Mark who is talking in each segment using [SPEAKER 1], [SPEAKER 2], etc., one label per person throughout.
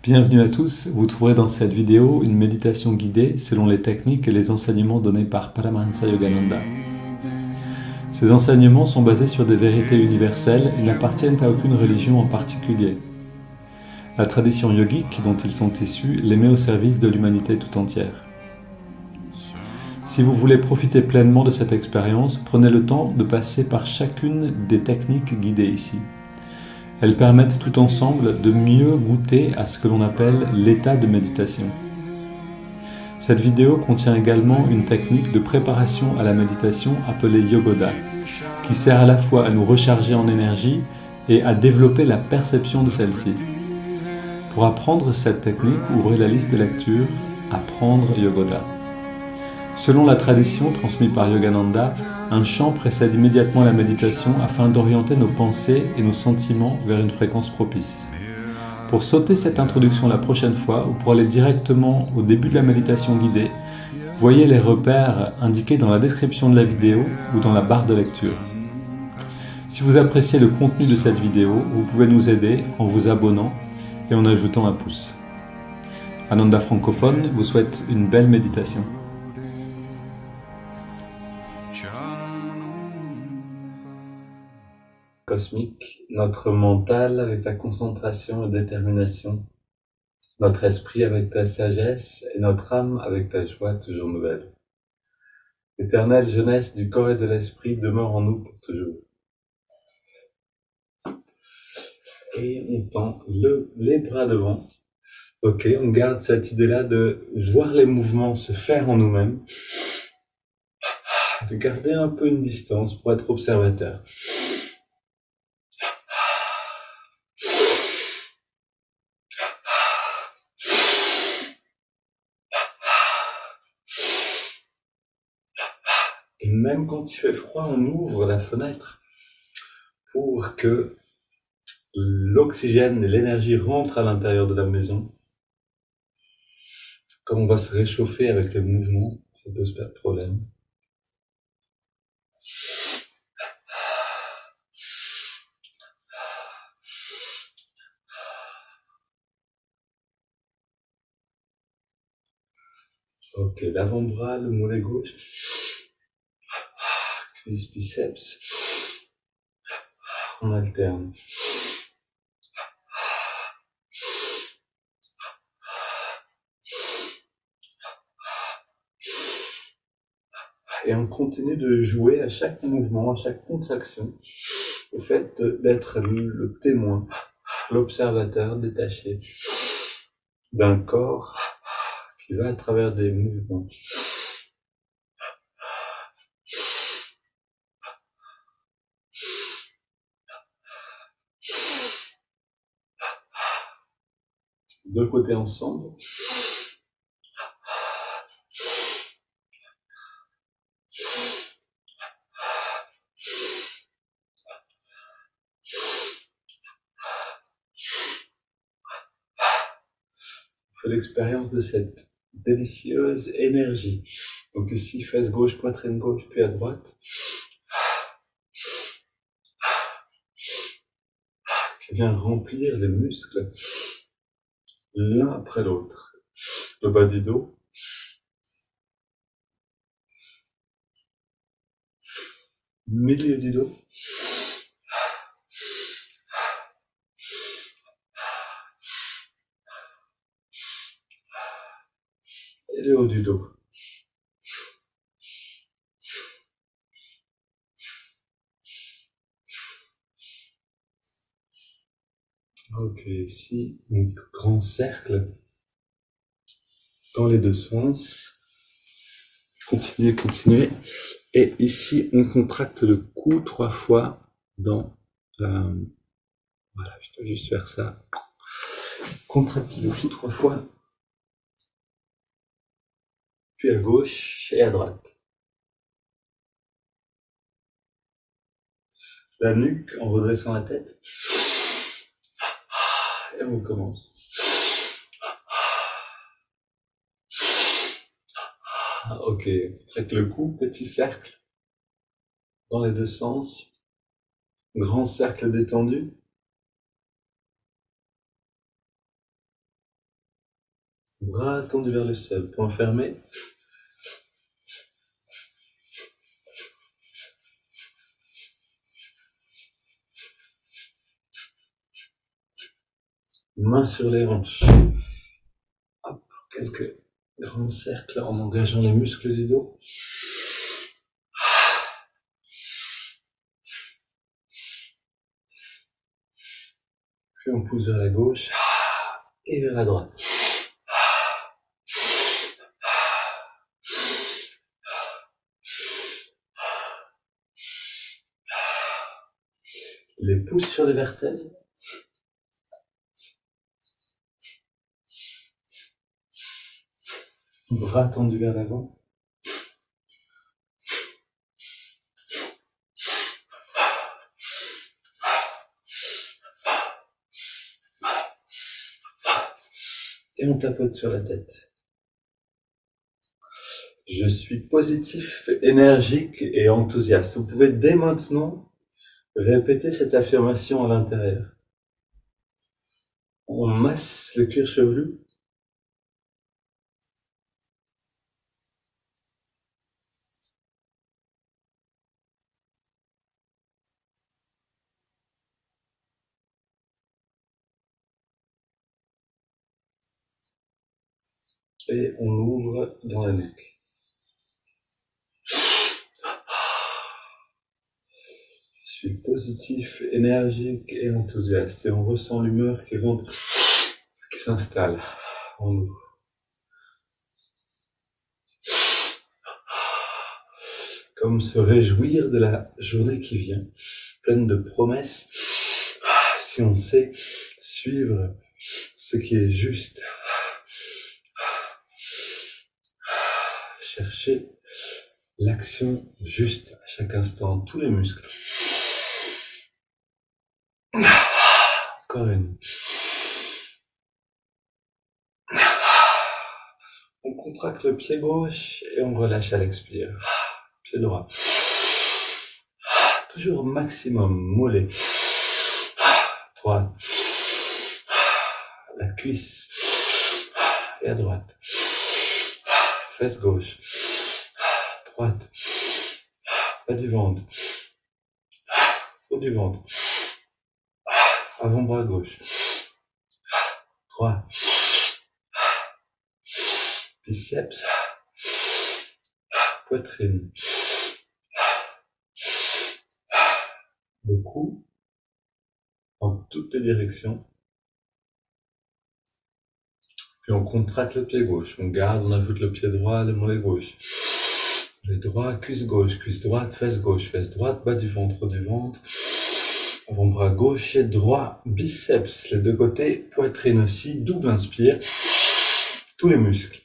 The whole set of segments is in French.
[SPEAKER 1] Bienvenue à tous, vous trouverez dans cette vidéo une méditation guidée selon les techniques et les enseignements donnés par Paramahansa Yogananda. Ces enseignements sont basés sur des vérités universelles et n'appartiennent à aucune religion en particulier. La tradition yogique dont ils sont issus les met au service de l'humanité tout entière. Si vous voulez profiter pleinement de cette expérience, prenez le temps de passer par chacune des techniques guidées ici. Elles permettent tout ensemble de mieux goûter à ce que l'on appelle l'état de méditation. Cette vidéo contient également une technique de préparation à la méditation appelée Yogoda, qui sert à la fois à nous recharger en énergie et à développer la perception de celle-ci. Pour apprendre cette technique, ouvrez la liste de lecture Apprendre Yogoda. Selon la tradition transmise par Yogananda, un chant précède immédiatement la méditation afin d'orienter nos pensées et nos sentiments vers une fréquence propice. Pour sauter cette introduction la prochaine fois ou pour aller directement au début de la méditation guidée, voyez les repères indiqués dans la description de la vidéo ou dans la barre de lecture. Si vous appréciez le contenu de cette vidéo, vous pouvez nous aider en vous abonnant et en ajoutant un pouce. Ananda Francophone vous souhaite une belle méditation. Cosmique, notre mental avec ta concentration et détermination, notre esprit avec ta sagesse et notre âme avec ta joie toujours nouvelle. L'éternelle jeunesse du corps et de l'esprit demeure en nous pour toujours. Et on tend les bras devant. Ok, on garde cette idée-là de voir les mouvements se faire en nous-mêmes, de garder un peu une distance pour être observateur. Et même quand il fait froid, on ouvre la fenêtre pour que l'oxygène et l'énergie rentrent à l'intérieur de la maison. Comme on va se réchauffer avec les mouvements, ça peut se faire de problème. Ok, l'avant-bras, le mollet gauche, cuisse, biceps, on alterne. Et on continue de jouer à chaque mouvement, à chaque contraction, au fait d'être le témoin, l'observateur détaché d'un corps qui va à travers des mouvements. Deux côtés ensemble. On fait l'expérience de cette délicieuse énergie. Donc ici, fesse gauche, poitrine gauche, puis à droite. Qui vient remplir les muscles l'un après l'autre. Le bas du dos. Milieu du dos. Et le haut du dos. Ok, ici, un grand cercle dans les deux sens. Continuez, continuez. Et ici, on contracte le cou 3 fois dans... voilà, je dois juste faire ça. Contracte le cou 3 fois. Puis à gauche et à droite. La nuque en redressant la tête. Et on recommence. Ok, contracte le cou, petit cercle dans les deux sens. Grand cercle détendu. Bras tendus vers le sol, poings fermés. Mains sur les hanches. Hop, quelques grands cercles en engageant les muscles du dos. Puis on pousse vers la gauche et vers la droite. Les pouces sur les vertèbres. Bras tendus vers l'avant. Et on tapote sur la tête. Je suis positif, énergique et enthousiaste. Vous pouvez dès maintenant répéter cette affirmation à l'intérieur. On masse le cuir chevelu. Et on ouvre dans la nuque. Je suis positif, énergique et enthousiaste. Et on ressent l'humeur qui rentre, qui s'installe en nous. Comme se réjouir de la journée qui vient, pleine de promesses, si on sait suivre ce qui est juste. Chercher l'action juste à chaque instant, tous les muscles. Encore une. On contracte le pied gauche et on relâche à l'expire. Pied droit. Toujours maximum, mollet. Droite. La cuisse. Et à droite. Fesse gauche. Droite. Bas du ventre. Haut du ventre. Avant-bras gauche. Droit. Biceps. Poitrine. Le cou. Dans toutes les directions. Puis on contracte le pied gauche. On garde, on ajoute le pied droit, le mollet gauche. Le droit, cuisse droite, fesse droite, bas du ventre, avant-bras gauche et droit, biceps, les deux côtés, poitrine aussi, double inspire, tous les muscles.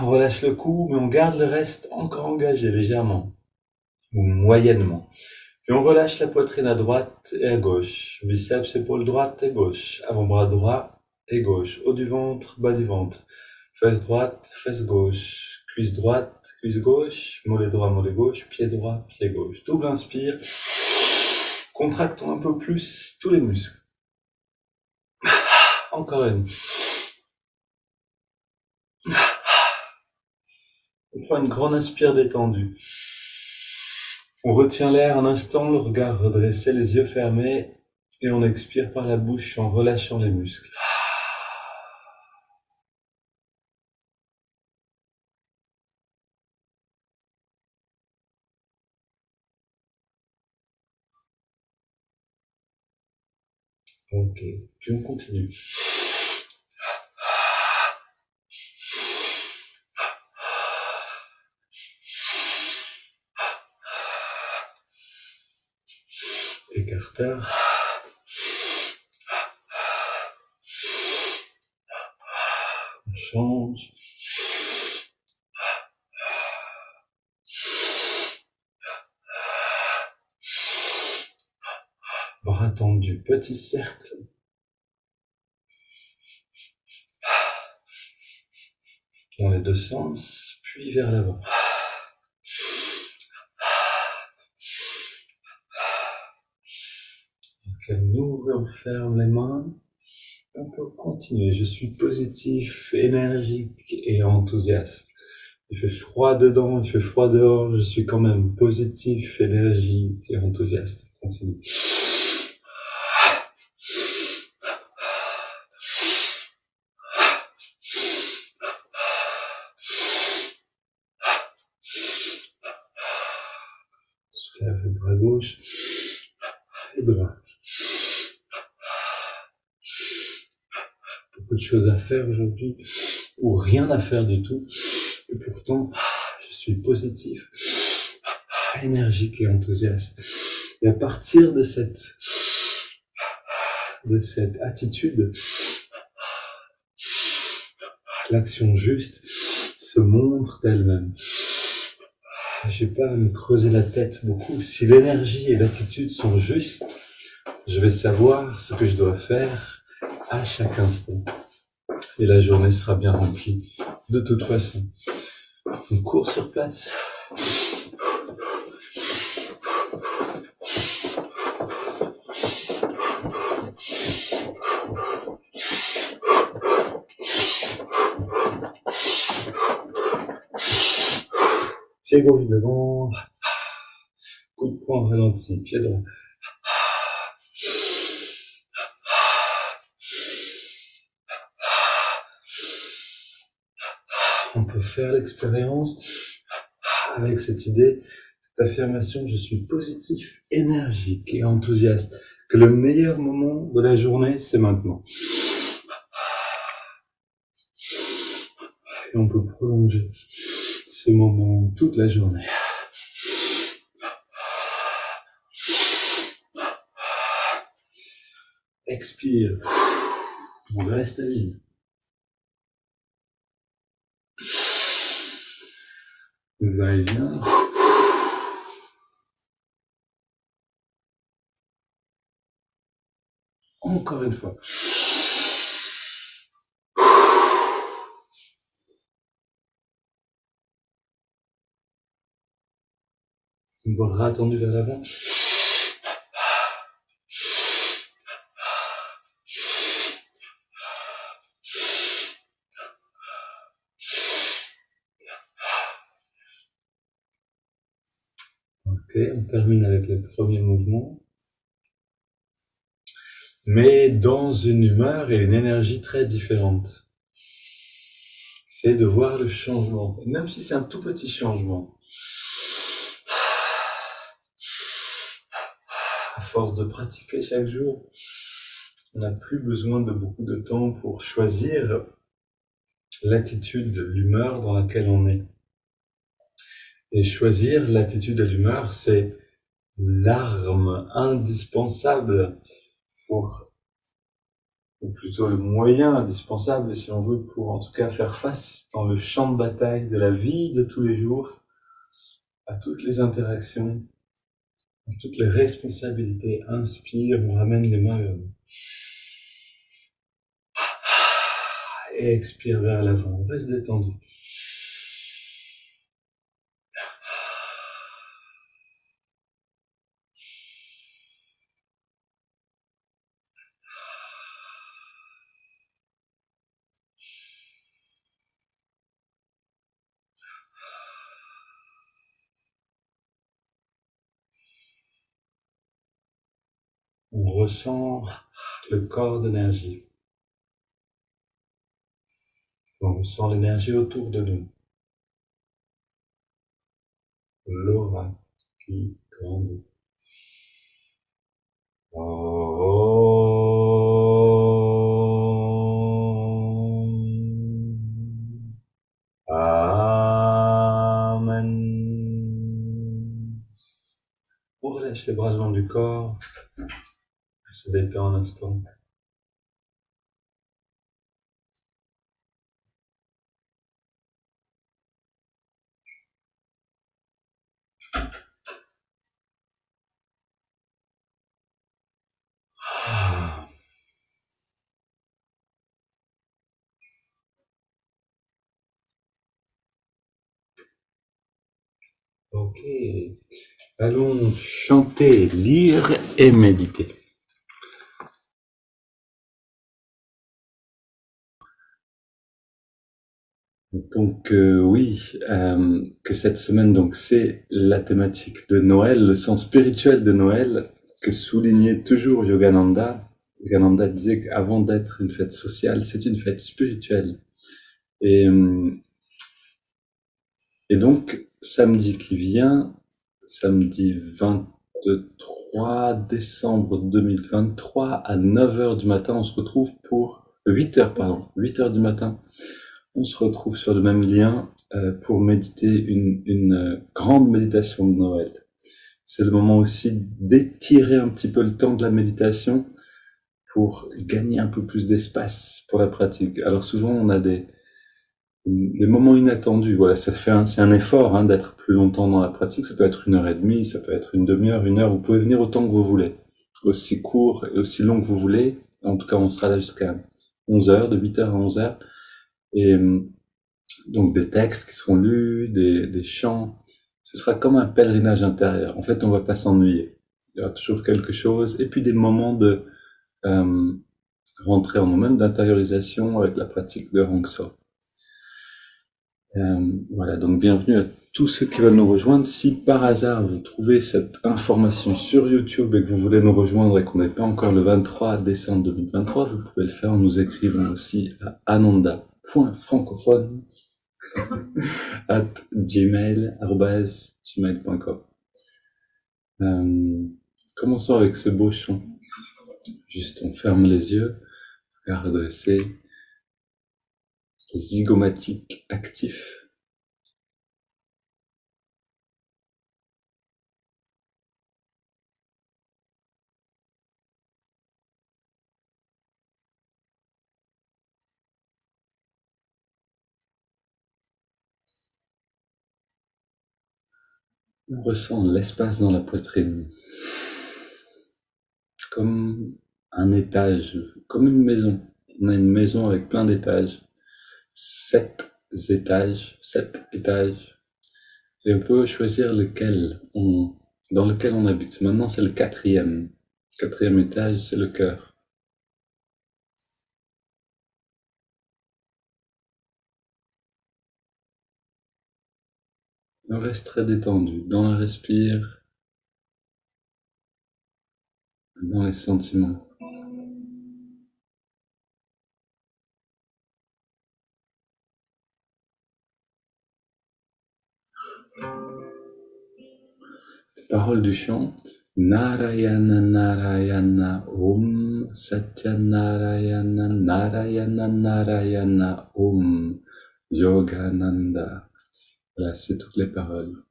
[SPEAKER 1] On relâche le cou, mais on garde le reste encore engagé légèrement, ou moyennement. Puis on relâche la poitrine à droite et à gauche, biceps, épaule droite et gauche, avant-bras droit et gauche, haut du ventre, bas du ventre, fesse droite, fesse gauche, cuisse droite, cuisse gauche, mollet droit, mollet gauche, pied droit, pied gauche. Double inspire. Contractons un peu plus tous les muscles. Encore une. On prend une grande inspire détendue. On retient l'air un instant, le regard redressé, les yeux fermés, et on expire par la bouche en relâchant les muscles. Ok, puis on continue. Écarteur. On change. Bras tendus, petit cercle. Dans les deux sens, puis vers l'avant. Donc on ouvre et on ferme les mains. On peut continuer. Je suis positif, énergique et enthousiaste. Il fait froid dedans, il fait froid dehors. Je suis quand même positif, énergique et enthousiaste. Continue. Soulève le bras gauche et droit. Beaucoup de choses à faire aujourd'hui, ou rien à faire du tout. Et pourtant, je suis positif, énergique et enthousiaste. Et à partir de cette attitude, l'action juste se montre d'elle-même. Je n'ai pas à me creuser la tête beaucoup. Si l'énergie et l'attitude sont justes, je vais savoir ce que je dois faire à chaque instant. Et la journée sera bien remplie de toute façon. On court sur place. Pied gauche devant. Coup de poing ralenti. Pied droit. On peut faire l'expérience avec cette idée, cette affirmation, je suis positif, énergique et enthousiaste, que le meilleur moment de la journée, c'est maintenant. Et on peut prolonger ce moment toute la journée. Expire, on reste à vide. Va-et-vient. Encore une fois. Bras tendu vers l'avant. Ok, on termine avec le premier mouvement. Mais dans une humeur et une énergie très différente. C'est de voir le changement, même si c'est un tout petit changement. À force de pratiquer chaque jour, on n'a plus besoin de beaucoup de temps pour choisir l'attitude, l'humeur dans laquelle on est. Et choisir l'attitude et l'humeur, c'est l'arme indispensable ou plutôt le moyen indispensable, si on veut, pour en tout cas faire face dans le champ de bataille de la vie de tous les jours, à toutes les interactions, à toutes les responsabilités. Inspire, on ramène les mains vers nous. Et expire vers l'avant, on reste détendu. On ressent le corps d'énergie. On ressent l'énergie autour de nous. L'aura qui grandit. Amen. On relâche les bras le long du corps. On se détend un instant. Ok. Allons chanter, lire et méditer. Donc oui, que cette semaine, donc c'est la thématique de Noël, le sens spirituel de Noël, que soulignait toujours Yogananda. Yogananda disait qu'avant d'être une fête sociale, c'est une fête spirituelle. Et, et donc, samedi qui vient, samedi 23 décembre 2023 à 9 heures du matin, on se retrouve pour 8 heures, pardon, 8 heures du matin. On se retrouve sur le même lien pour méditer une grande méditation de Noël. C'est le moment aussi d'étirer un petit peu le temps de la méditation pour gagner un peu plus d'espace pour la pratique. Alors souvent on a des moments inattendus. Voilà, c'est un effort d'être plus longtemps dans la pratique. Ça peut être 1 heure et demie, ça peut être une demi-heure, 1 heure. Vous pouvez venir autant que vous voulez, aussi court et aussi long que vous voulez. En tout cas, on sera là jusqu'à 11 heures, de 8 heures à 11 heures. Et donc des textes qui seront lus, des chants. Ce sera comme un pèlerinage intérieur. En fait, on va pas s'ennuyer. Il y aura toujours quelque chose. Et puis des moments de rentrer en nous-mêmes, d'intériorisation avec la pratique de Hongso. Voilà, donc bienvenue à tous ceux qui veulent nous rejoindre. Si par hasard vous trouvez cette information sur YouTube et que vous voulez nous rejoindre et qu'on n'est pas encore le 23 décembre 2023, vous pouvez le faire en nous écrivant aussi à ananda.francophone @gmail.com. Commençons avec ce beau chant. Juste on ferme les yeux, regard redressé, les zygomatiques actifs. On ressent l'espace dans la poitrine, comme un étage, comme une maison. On a une maison avec plein d'étages, 7 étages, 7 étages, et on peut choisir dans lequel on habite. Maintenant, c'est le quatrième. Quatrième étage, c'est le cœur. On reste très détendu dans la respire, dans les sentiments. Les paroles du chant. Narayana Narayana Om Satya Narayana Narayana Narayana Om Yogananda. Voilà, c'est toutes les paroles.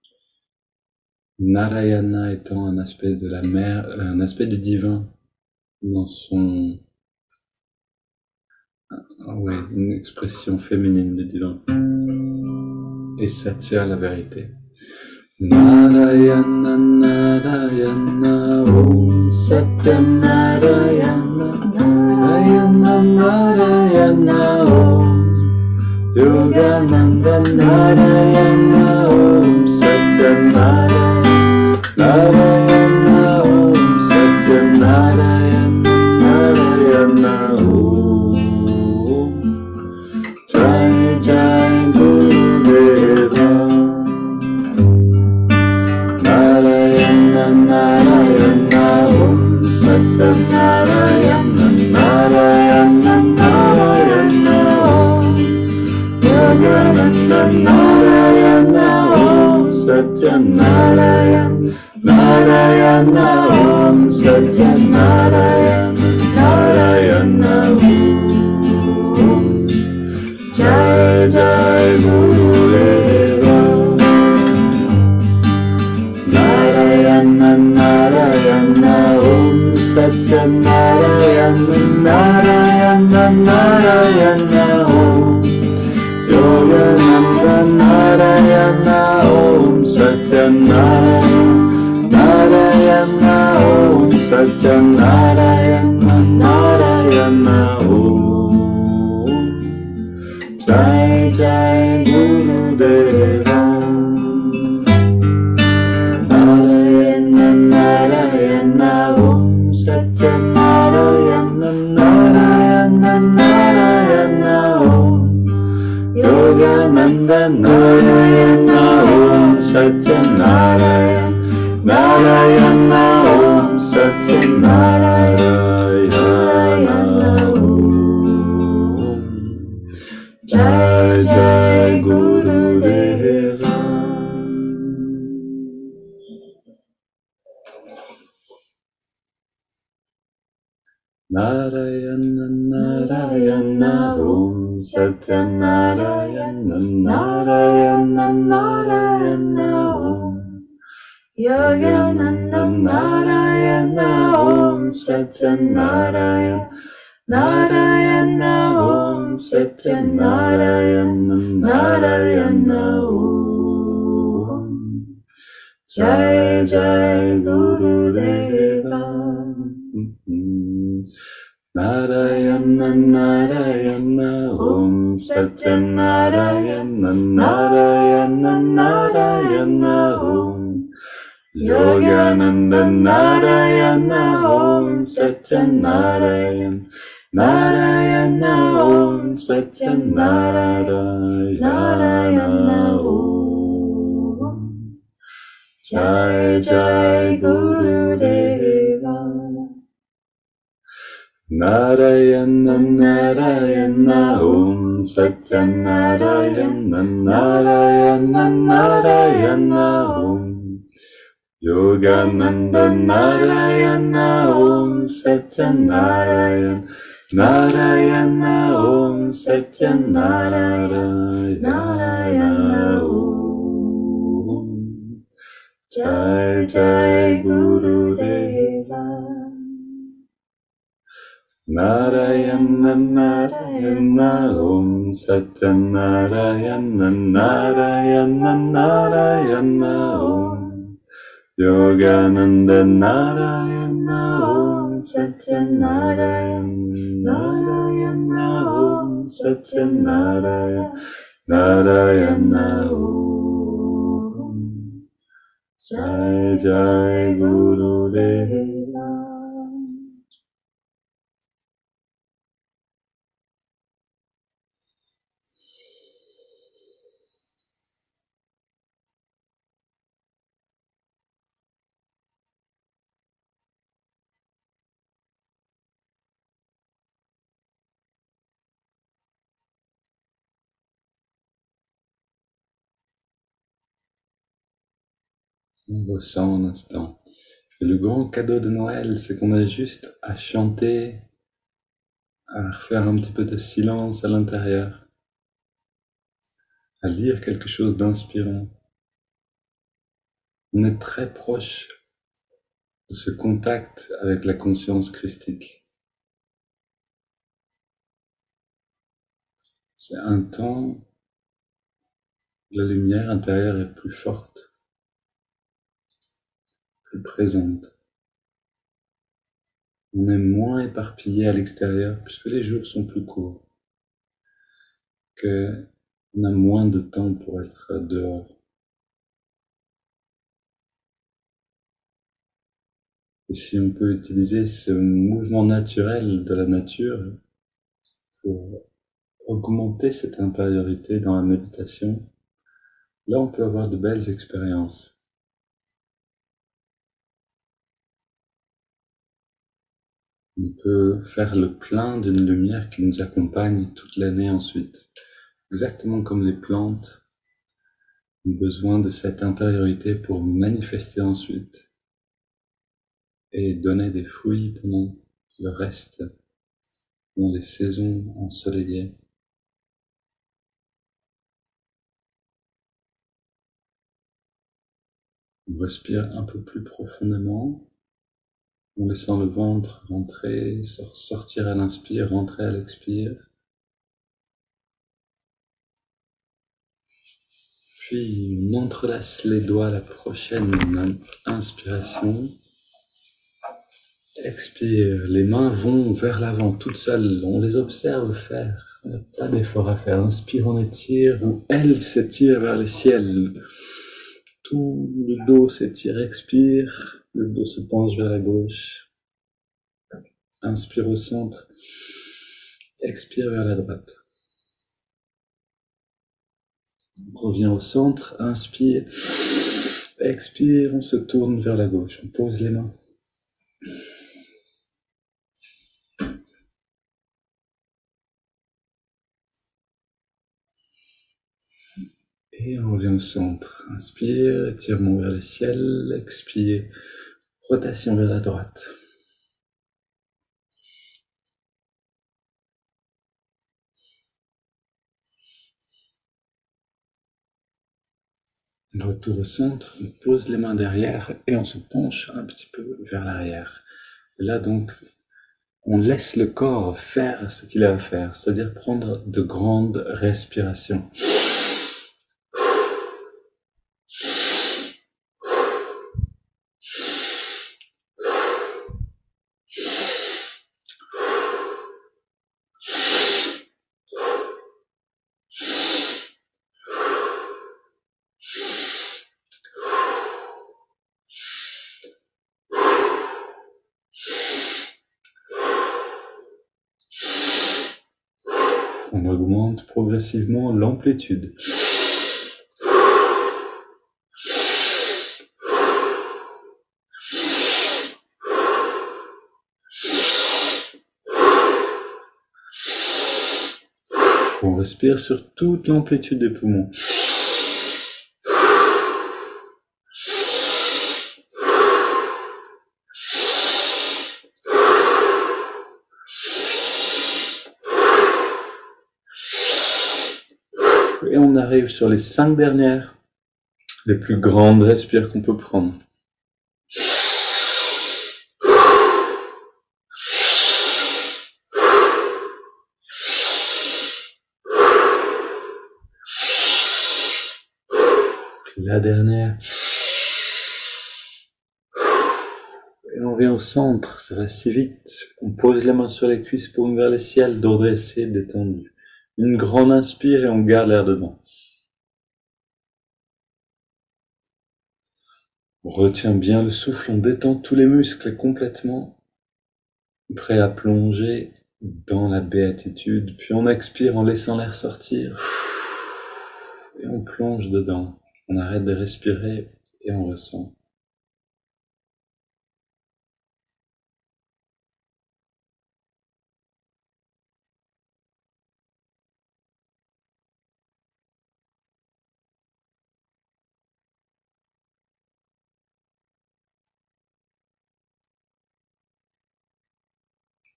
[SPEAKER 1] Narayana étant un aspect de la mère, un aspect du divin dans son, une expression féminine du divin. Et Satya, la vérité. Narayana Narayana Om Satya Narayana Narayana Narayana Om Yogananda Narayana Om Satya Narayana Narayana Om Satya Narayana Narayana Om Jai Jai Gurudeva Narayana Narayana Om Satya Narayana Narayana Narayana Om Yogananda Narayana Om Satya Narayana Narayana Om Satya Narayana Narayana Om Jai Jai Gurudeva Narayana Narayana Om Satya Narayana Narayana Narayana Om Yogananda Narayana Om Satya Narayana Narayana Om Satya Narayana Narayana Om Jai Jai Gurudeva Narayana Narayana Om Satya Narayana Narayana Narayana Om Yogananda Narayananda Narayana Om Satya Narayan Narayana Om Satya Narayana Om Jai Jai Guru Deva. Narayana Narayana Om Satya Narayana Narayana Narayana Om Yogananda Narayana Om Satya Narayana Narayana Om Satya Narayana Narayana Om Jai Jai Guru Deva. Narayana Narayana Om Satya Narayana Narayana Narayana Om Yogananda Narayana Om Satya Narayana Narayana Om Satya Narayana Om Jai Jai Guru Deva. Narayana Narayana Om Satya Narayana Narayana Narayana Om Yogananda Narayana Om Satya Narayana Narayana Om Satya Narayana Om Jai Jai Guru Deva. Narayana Narayana Om Satya Narayana Narayana Narayana Om Yogananda Narayana Om Satya Narayana Narayana Om Satya Narayana Om Jai Jai Guru Deva. On ressent un instant. Et le grand cadeau de Noël, c'est qu'on a juste à chanter, à refaire un petit peu de silence à l'intérieur, à lire quelque chose d'inspirant. On est très proche de ce contact avec la conscience christique. C'est un temps où la lumière intérieure est plus forte, plus présente. On est moins éparpillé à l'extérieur puisque les jours sont plus courts, qu'on a moins de temps pour être dehors. Et si on peut utiliser ce mouvement naturel de la nature pour augmenter cette intériorité dans la méditation, là on peut avoir de belles expériences. On peut faire le plein d'une lumière qui nous accompagne toute l'année ensuite. Exactement comme les plantes ont besoin de cette intériorité pour manifester ensuite et donner des fruits pendant le reste, pendant les saisons ensoleillées. On respire un peu plus profondément, en laissant le ventre rentrer, sortir à l'inspire, rentrer à l'expire. Puis on entrelace les doigts à la prochaine inspiration. Expire, les mains vont vers l'avant toutes seules, on les observe faire, on n'a pas d'effort à faire. Inspire, on étire, ou elle s'étire vers le ciel. Tout le dos s'étire, expire, le dos se penche vers la gauche. Inspire au centre, expire vers la droite. revient au centre, inspire, expire, on se tourne vers la gauche, on pose les mains. Et on revient au centre, inspire, étirement vers le ciel, expire, rotation vers la droite. Retour au centre, on pose les mains derrière et on se penche un petit peu vers l'arrière. Là donc, on laisse le corps faire ce qu'il a à faire, c'est-à-dire prendre de grandes respirations. On augmente progressivement l'amplitude. On respire sur toute l'amplitude des poumons. Et on arrive sur les 5 dernières, les plus grandes respires qu'on peut prendre. La dernière. Et on revient au centre, ça va si vite. On pose les mains sur les cuisses, paume vers le ciel, dos dressé, détendu. Une grande inspire et on garde l'air dedans. On retient bien le souffle, on détend tous les muscles complètement, prêt à plonger dans la béatitude. Puis on expire en laissant l'air sortir. Et on plonge dedans. On arrête de respirer et on ressent.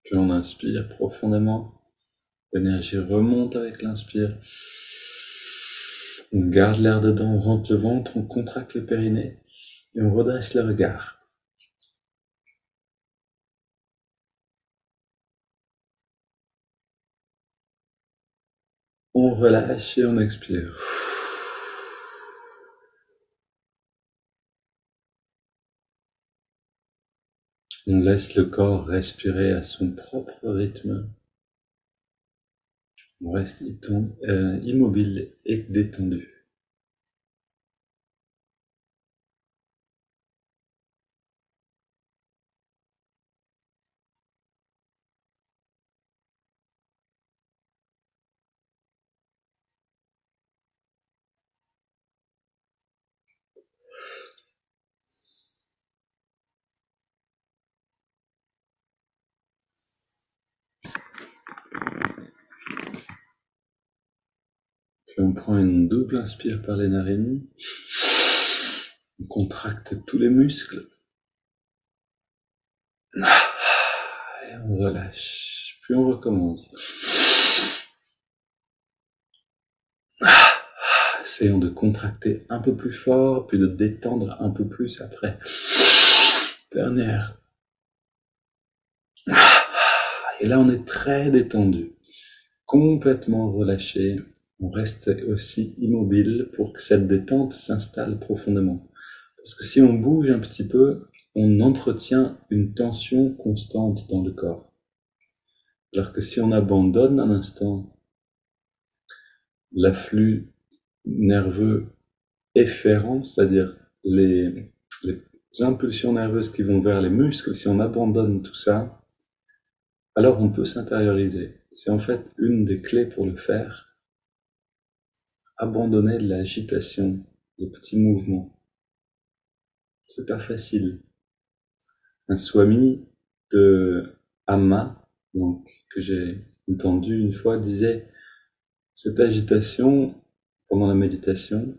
[SPEAKER 1] Puis on inspire profondément. L'énergie remonte avec l'inspire. On garde l'air dedans, on rentre le ventre, on contracte le périnée et on redresse le regard. On relâche et on expire. On laisse le corps respirer à son propre rythme. On reste immobile et détendu. Puis on prend une double inspire par les narines. On contracte tous les muscles. Et on relâche. Puis on recommence. Essayons de contracter un peu plus fort, puis de détendre un peu plus après. Dernière. Et là, on est très détendu, complètement relâché. On reste aussi immobile pour que cette détente s'installe profondément. Parce que si on bouge un petit peu, on entretient une tension constante dans le corps. Alors que si on abandonne un instant l'afflux nerveux efférent, c'est-à-dire les impulsions nerveuses qui vont vers les muscles, si on abandonne tout ça, alors on peut s'intérioriser. C'est en fait une des clés pour le faire. abandonner l'agitation, les petits mouvements. C'est pas facile. Un swami de Amma, donc, que j'ai entendu une fois, disait: cette agitation pendant la méditation,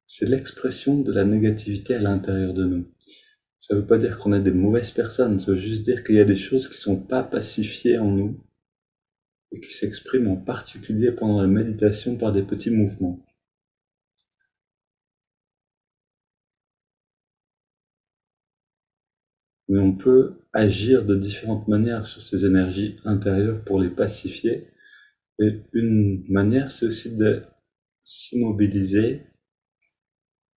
[SPEAKER 1] c'est l'expression de la négativité à l'intérieur de nous. Ça ne veut pas dire qu'on est des mauvaises personnes, ça veut juste dire qu'il y a des choses qui ne sont pas pacifiées en nous et qui s'expriment en particulier pendant la méditation par des petits mouvements. Mais on peut agir de différentes manières sur ces énergies intérieures pour les pacifier. Et une manière, c'est aussi de s'immobiliser,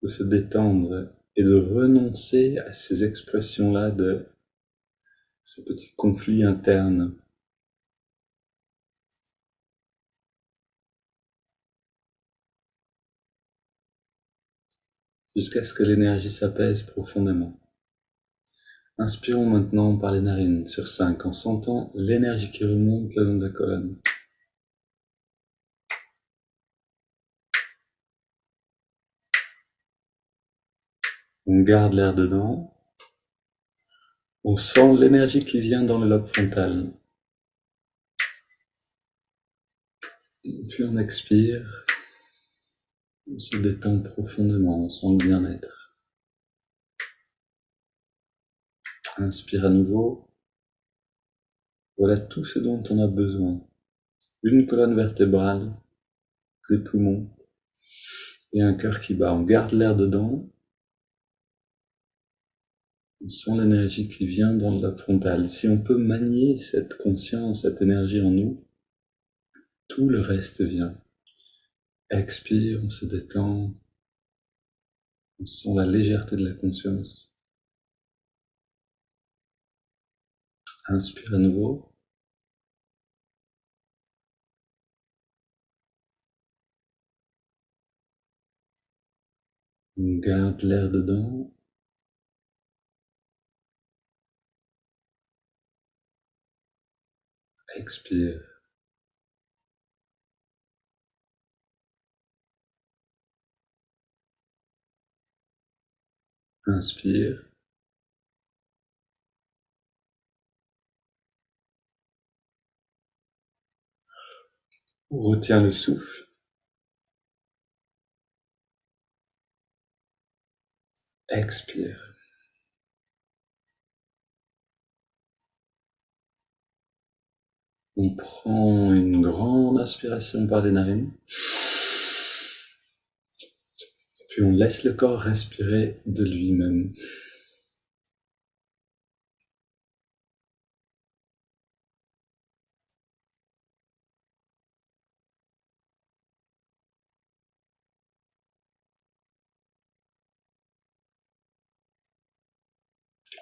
[SPEAKER 1] de se détendre et de renoncer à ces expressions-là de ces petits conflits internes. Jusqu'à ce que l'énergie s'apaise profondément. Inspirons maintenant par les narines sur 5 en sentant l'énergie qui remonte le long de la colonne. On garde l'air dedans. On sent l'énergie qui vient dans le lobe frontal. Puis on expire. On se détend profondément, on sent le bien-être. Inspire à nouveau. Voilà tout ce dont on a besoin. Une colonne vertébrale, des poumons et un cœur qui bat. On garde l'air dedans. On sent l'énergie qui vient dans le lobe frontal. Si on peut manier cette conscience, cette énergie en nous, tout le reste vient. Expire, on se détend. On sent la légèreté de la conscience. Inspire à nouveau. On garde l'air dedans. Expire. Inspire. Retiens le souffle. Expire. On prend une grande inspiration par les narines. Puis on laisse le corps respirer de lui-même.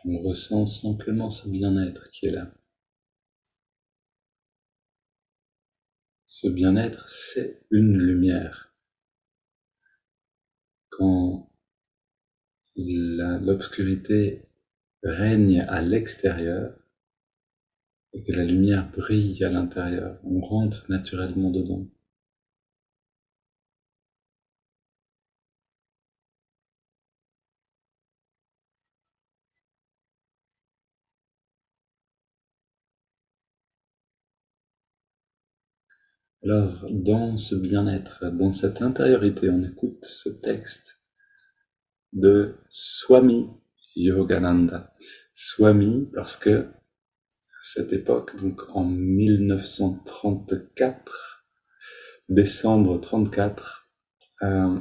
[SPEAKER 1] On ressent simplement ce bien-être qui est là. Ce bien-être, c'est une lumière. Quand l'obscurité règne à l'extérieur et que la lumière brille à l'intérieur, on rentre naturellement dedans. Alors, dans ce bien-être, dans cette intériorité, on écoute ce texte de Swami Yogananda. Swami, parce que à cette époque, donc en 1934, décembre 34,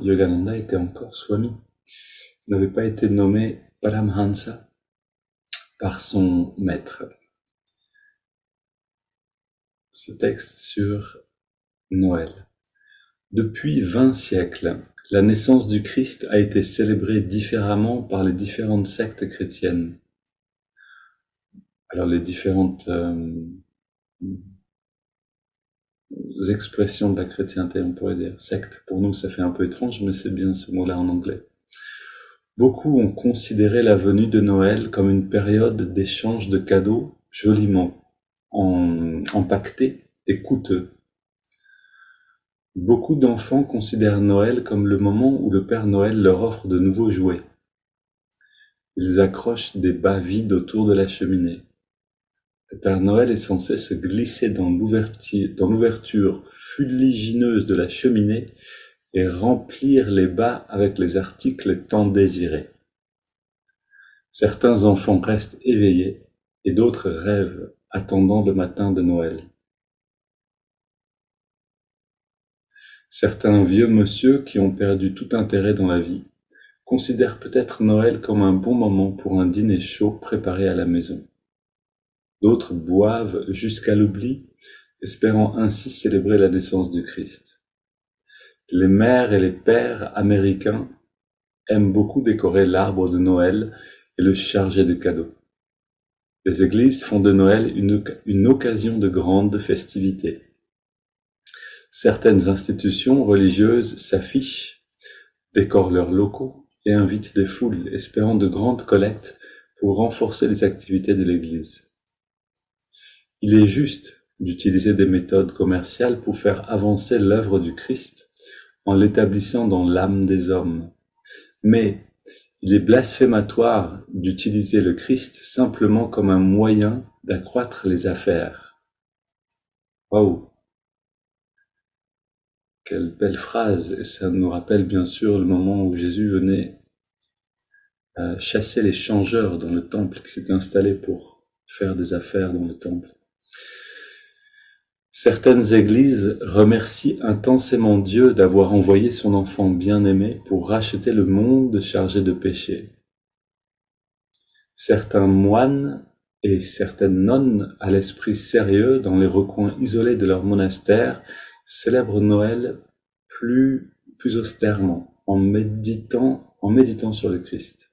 [SPEAKER 1] Yogananda était encore Swami. Il n'avait pas été nommé Paramhansa par son maître. Ce texte sur Noël. Depuis 20 siècles, la naissance du Christ a été célébrée différemment par les différentes sectes chrétiennes. Alors les différentes expressions de la chrétienté, on pourrait dire. Secte, pour nous, ça fait un peu étrange, mais c'est bien ce mot-là en anglais. Beaucoup ont considéré la venue de Noël comme une période d'échange de cadeaux joliment empaquetés et coûteux. Beaucoup d'enfants considèrent Noël comme le moment où le Père Noël leur offre de nouveaux jouets. Ils accrochent des bas vides autour de la cheminée. Le Père Noël est censé se glisser dans l'ouverture fuligineuse de la cheminée et remplir les bas avec les articles tant désirés. Certains enfants restent éveillés et d'autres rêvent, attendant le matin de Noël. Certains vieux monsieur qui ont perdu tout intérêt dans la vie considèrent peut-être Noël comme un bon moment pour un dîner chaud préparé à la maison. D'autres boivent jusqu'à l'oubli, espérant ainsi célébrer la naissance du Christ. Les mères et les pères américains aiment beaucoup décorer l'arbre de Noël et le charger de cadeaux. Les églises font de Noël une occasion de grande festivité. Certaines institutions religieuses s'affichent, décorent leurs locaux et invitent des foules, espérant de grandes collectes pour renforcer les activités de l'Église. Il est juste d'utiliser des méthodes commerciales pour faire avancer l'œuvre du Christ en l'établissant dans l'âme des hommes. Mais il est blasphématoire d'utiliser le Christ simplement comme un moyen d'accroître les affaires. Waouh! Quelle belle phrase! Et ça nous rappelle bien sûr le moment où Jésus venait chasser les changeurs dans le temple qui s'étaient installés pour faire des affaires dans le temple. Certaines églises remercient intensément Dieu d'avoir envoyé son enfant bien-aimé pour racheter le monde chargé de péché. Certains moines et certaines nonnes à l'esprit sérieux dans les recoins isolés de leur monastère célèbrent Noël plus austèrement, en méditant sur le Christ.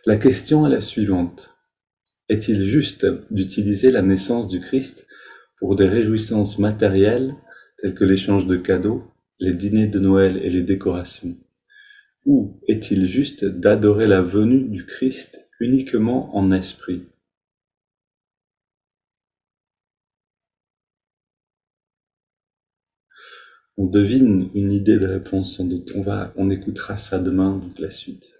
[SPEAKER 1] La question est la suivante. Est-il juste d'utiliser la naissance du Christ pour des réjouissances matérielles telles que l'échange de cadeaux, les dîners de Noël et les décorations? Ou est-il juste d'adorer la venue du Christ uniquement en esprit? On devine une idée de réponse sans doute. On écoutera ça demain, donc la suite.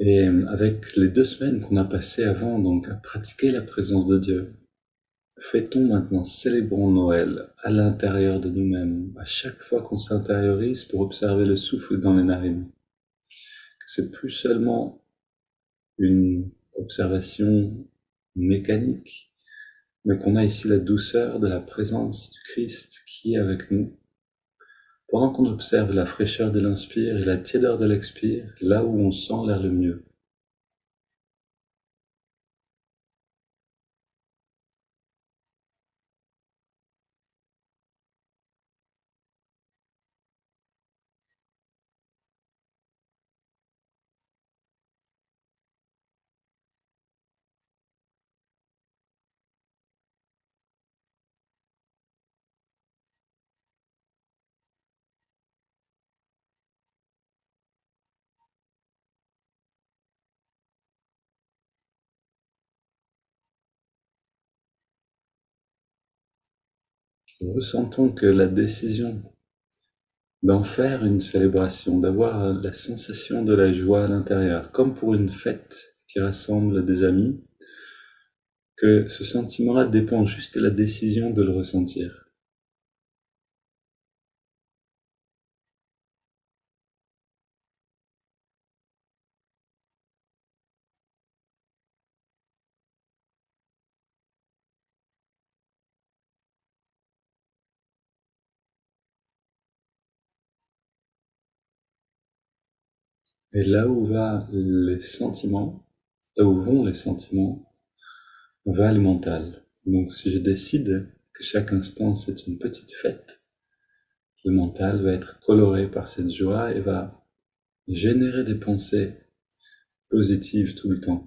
[SPEAKER 1] Et avec les 2 semaines qu'on a passées avant, donc à pratiquer la présence de Dieu, fêtons maintenant, célébrons Noël à l'intérieur de nous-mêmes, à chaque fois qu'on s'intériorise pour observer le souffle dans les narines. Que c'est plus seulement une observation mécanique, mais qu'on a ici la douceur de la présence du Christ qui est avec nous. Pendant qu'on observe la fraîcheur de l'inspire et la tiédeur de l'expire, là où on sent l'air le mieux. Ressentons que la décision d'en faire une célébration, d'avoir la sensation de la joie à l'intérieur, comme pour une fête qui rassemble des amis, que ce sentiment-là dépend juste de la décision de le ressentir. Et là où vont les sentiments, va le mental. Donc si je décide que chaque instant c'est une petite fête, le mental va être coloré par cette joie et va générer des pensées positives tout le temps.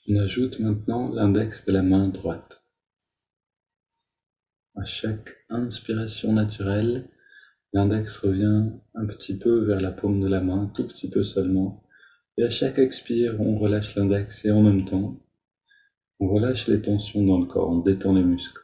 [SPEAKER 1] On ajoute maintenant l'index de la main droite. À chaque inspiration naturelle, l'index revient un petit peu vers la paume de la main, un tout petit peu seulement. Et à chaque expire, on relâche l'index et en même temps, on relâche les tensions dans le corps, on détend les muscles.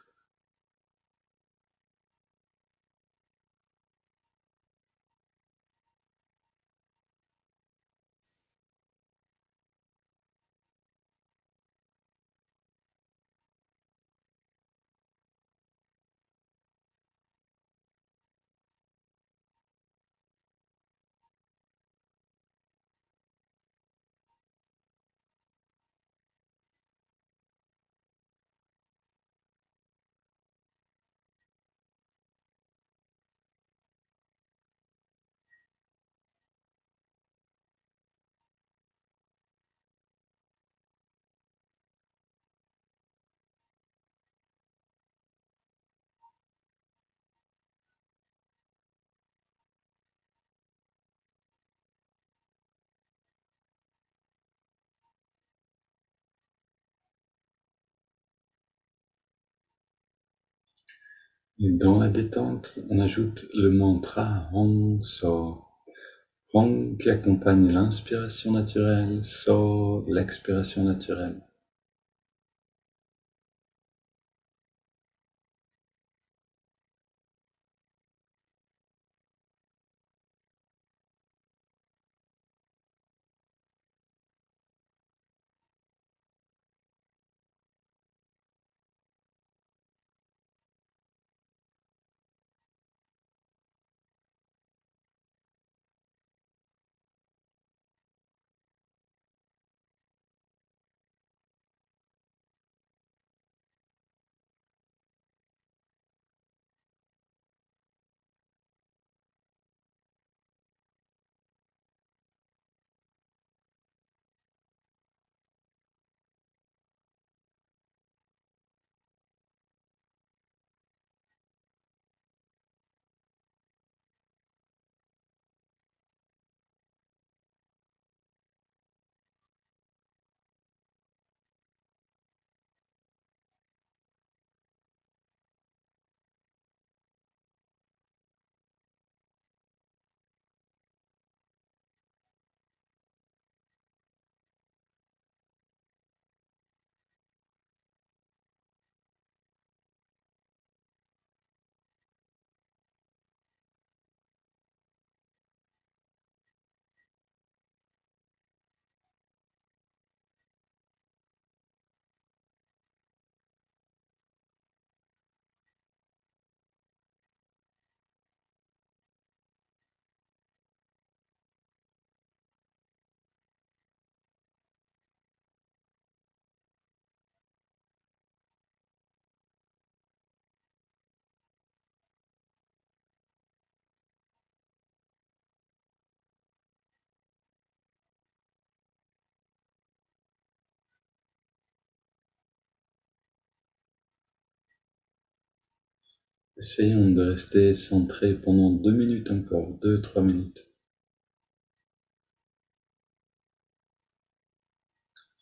[SPEAKER 1] Et dans la détente, on ajoute le mantra Hong So. Hong qui accompagne l'inspiration naturelle, So l'expiration naturelle. Essayons de rester centré pendant 2 minutes encore, 2-3 minutes.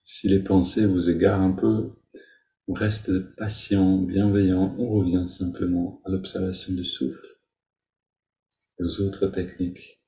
[SPEAKER 1] Si les pensées vous égarent un peu, on reste patient, bienveillant, on revient simplement à l'observation du souffle et aux autres techniques.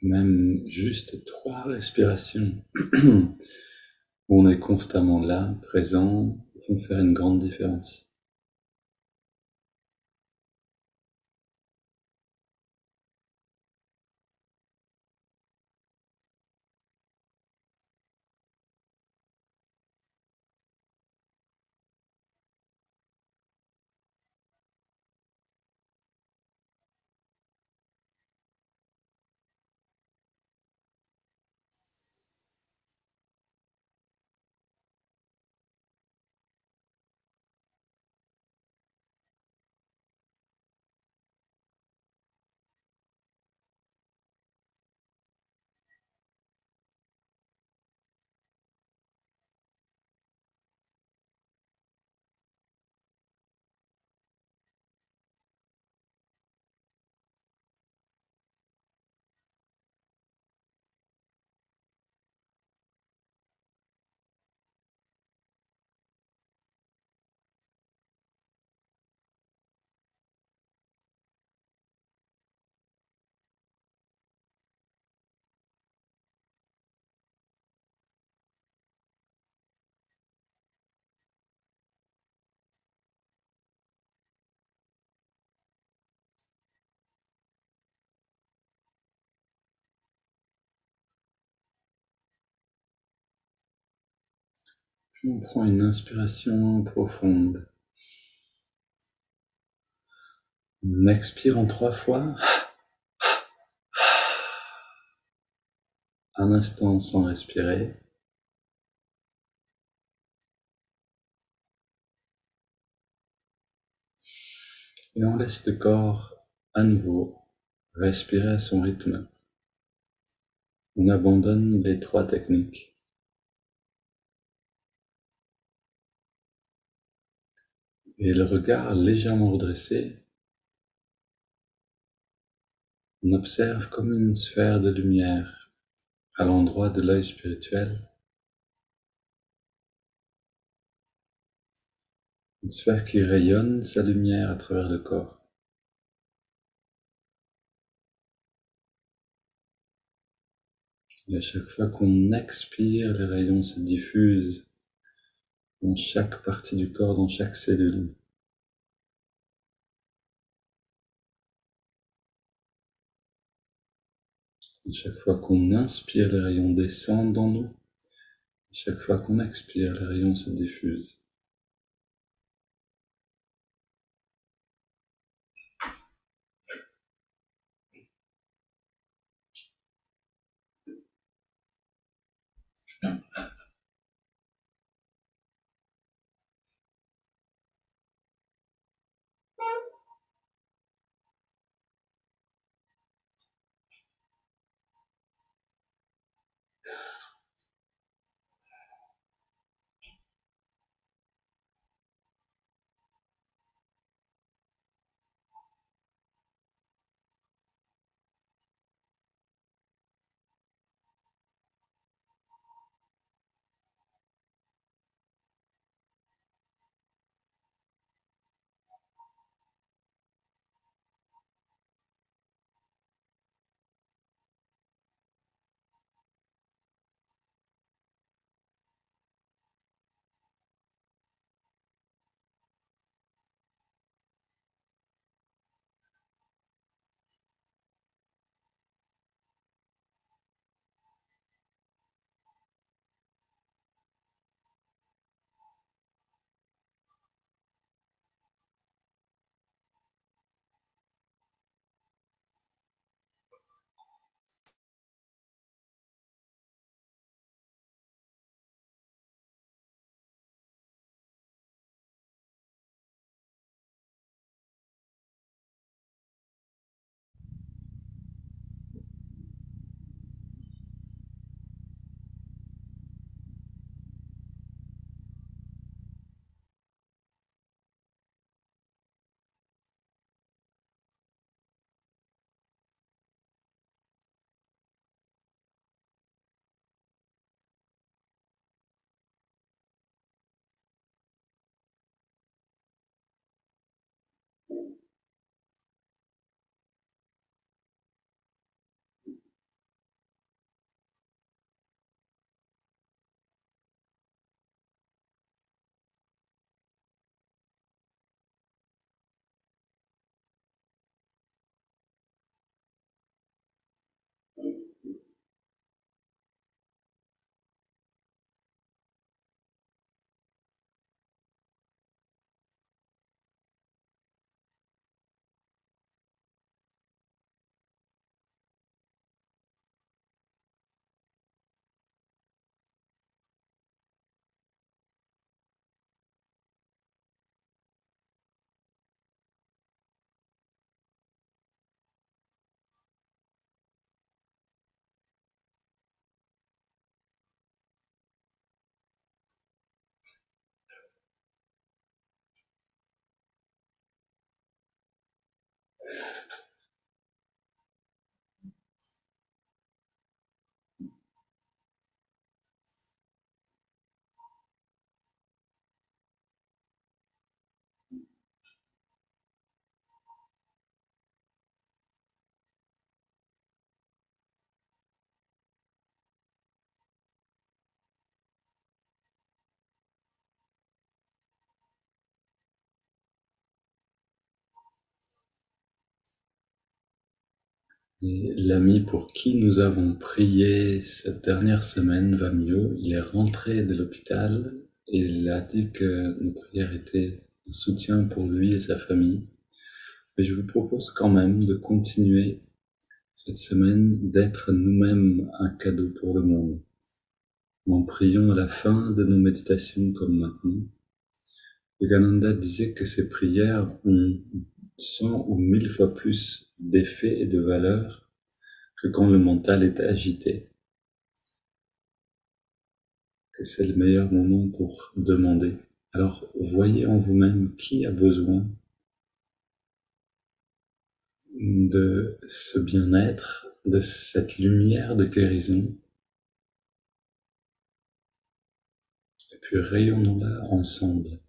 [SPEAKER 1] Même juste 3 respirations où on est constamment là, présent, vont faire une grande différence. On prend une inspiration profonde. On expire en 3 fois. Un instant sans respirer. Et on laisse le corps à nouveau respirer à son rythme. On abandonne les 3 techniques. Et le regard légèrement redressé, on observe comme une sphère de lumière à l'endroit de l'œil spirituel. Une sphère qui rayonne sa lumière à travers le corps. Et à chaque fois qu'on expire, les rayons se diffusent dans chaque partie du corps, dans chaque cellule. Et chaque fois qu'on inspire, les rayons descendent dans nous. Et chaque fois qu'on expire, les rayons se diffusent. Et l'ami pour qui nous avons prié cette dernière semaine va mieux. Il est rentré de l'hôpital Il a dit que nos prières étaient un soutien pour lui et sa famille. Mais je vous propose quand même de continuer cette semaine d'être nous-mêmes un cadeau pour le monde. En priant à la fin de nos méditations comme maintenant, Yogananda disait que ces prières ont 100 ou 1000 fois plus d'effet et de valeur que quand le mental est agité. Que c'est le meilleur moment pour demander. Alors voyez en vous-même qui a besoin de ce bien-être, de cette lumière de guérison, et puis rayonnons-la ensemble.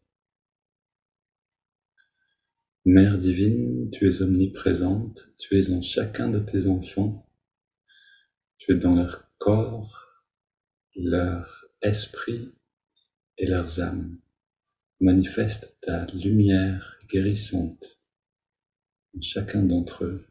[SPEAKER 1] Mère divine, tu es omniprésente, tu es en chacun de tes enfants, tu es dans leur corps, leur esprit et leurs âmes. Manifeste ta lumière guérissante en chacun d'entre eux.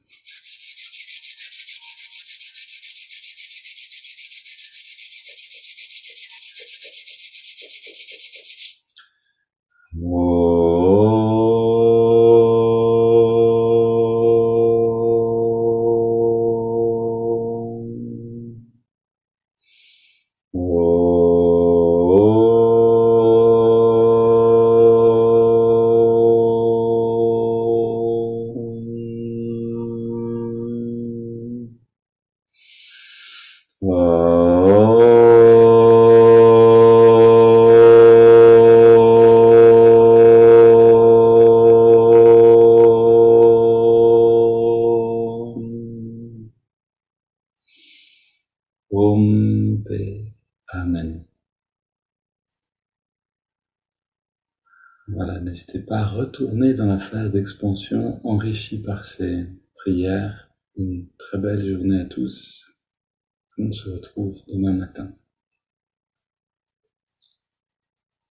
[SPEAKER 1] Om Paix. Amen. Voilà, n'hésitez pas à retourner dans la phase d'expansion enrichie par ces prières. Une très belle journée à tous. On se retrouve demain matin.